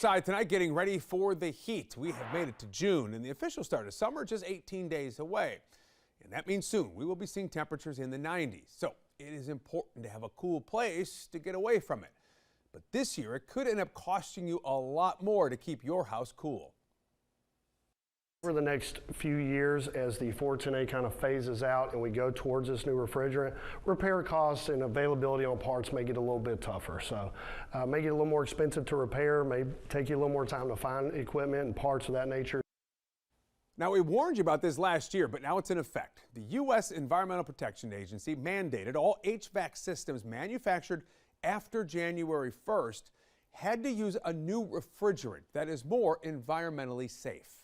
Outside tonight, getting ready for the heat. We have made it to June, and the official start of summer just 18 days away. And that means soon we will be seeing temperatures in the 90s. So it is important to have a cool place to get away from it. But this year, it could end up costing you a lot more to keep your house cool. For the next few years, as the 410A kind of phases out and we go towards this new refrigerant, repair costs and availability on parts may get a little bit tougher. So may get a little more expensive to repair, may take you a little more time to find equipment and parts of that nature. Now, we warned you about this last year, but now it's in effect. The U.S. Environmental Protection Agency mandated all HVAC systems manufactured after January 1st had to use a new refrigerant that is more environmentally safe.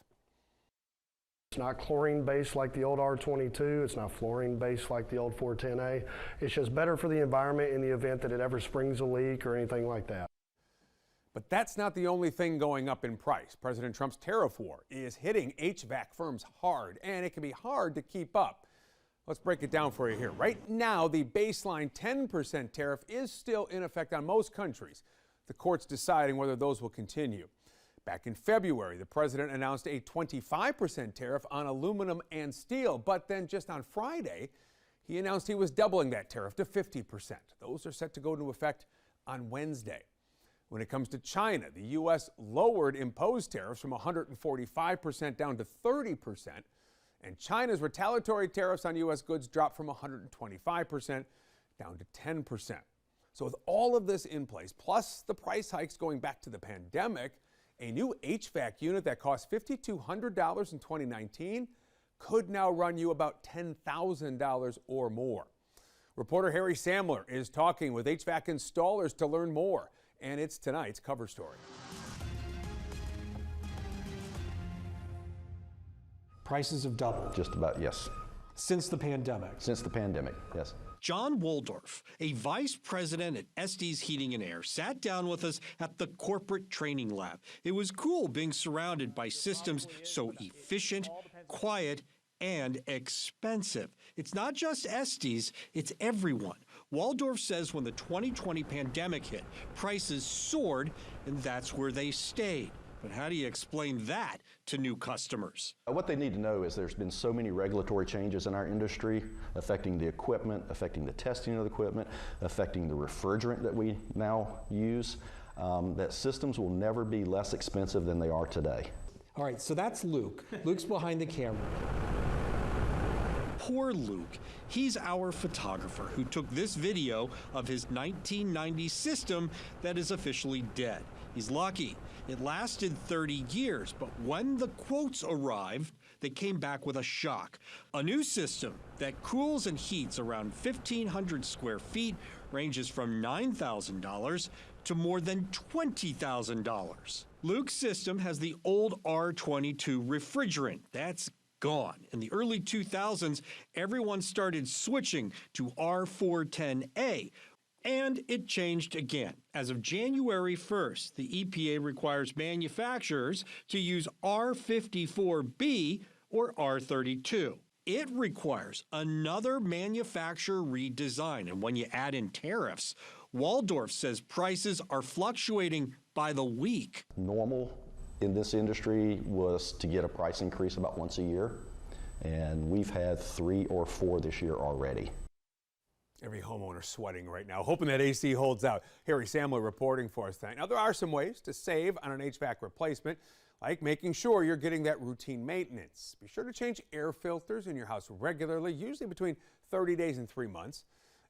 It's not chlorine-based like the old R22. It's not fluorine-based like the old 410A. It's just better for the environment in the event that it ever springs a leak or anything like that. But that's not the only thing going up in price. President Trump's tariff war is hitting HVAC firms hard, and it can be hard to keep up. Let's break it down for you here. Right now, the baseline 10% tariff is still in effect on most countries. The court's deciding whether those will continue. Back in February, the president announced a 25% tariff on aluminum and steel, but then just on Friday, he announced he was doubling that tariff to 50%. Those are set to go into effect on Wednesday. When it comes to China, the U.S. lowered imposed tariffs from 145% down to 30%, and China's retaliatory tariffs on U.S. goods dropped from 125% down to 10%. So with all of this in place, plus the price hikes going back to the pandemic, a new HVAC unit that cost $5,200 in 2019 could now run you about $10,000 or more. Reporter Harry Samler is talking with HVAC installers to learn more, and it's tonight's cover story. Prices have doubled. Just about, yes. Since the pandemic? Since the pandemic, yes. John Woldorf, a vice president at Estes Heating and Air, sat down with us at the corporate training lab. It was cool being surrounded by systems so efficient, quiet, and expensive. It's not just Estes, it's everyone. Waldorf says when the 2020 pandemic hit, prices soared, and that's where they stayed. But how do you explain that to new customers? What they need to know is there's been so many regulatory changes in our industry affecting the equipment, affecting the testing of the equipment, affecting the refrigerant that we now use, that systems will never be less expensive than they are today. All right, so that's Luke. Luke's behind the camera. Poor Luke. He's our photographer who took this video of his 1990 system that is officially dead. He's lucky. It lasted 30 years, but when the quotes arrived, they came back with a shock. A new system that cools and heats around 1,500 square feet, ranges from $9,000 to more than $20,000. Luke's system has the old R22 refrigerant. That's gone. In the early 2000s, everyone started switching to R410A. And it changed again. As of January 1st, the EPA requires manufacturers to use R54B or R32. It requires another manufacturer redesign. And when you add in tariffs, Waldorf says prices are fluctuating by the week. Normal in this industry was to get a price increase about once a year, and we've had 3 or 4 this year already. Every homeowner sweating right now, hoping that AC holds out. Harry Samler reporting for us tonight. Now, there are some ways to save on an HVAC replacement, like making sure you're getting that routine maintenance. Be sure to change air filters in your house regularly, usually between 30 days and 3 months.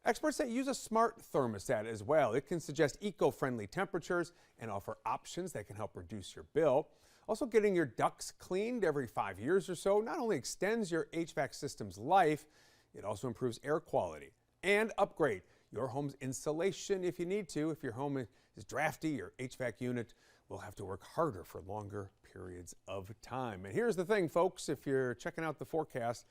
Experts say use a smart thermostat as well. It can suggest eco-friendly temperatures and offer options that can help reduce your bill. Also, getting your ducts cleaned every 5 years or so not only extends your HVAC system's life, it also improves air quality. And upgrade your home's insulation if you need to. If your home is drafty, your HVAC unit will have to work harder for longer periods of time. And here's the thing, folks, if you're checking out the forecast,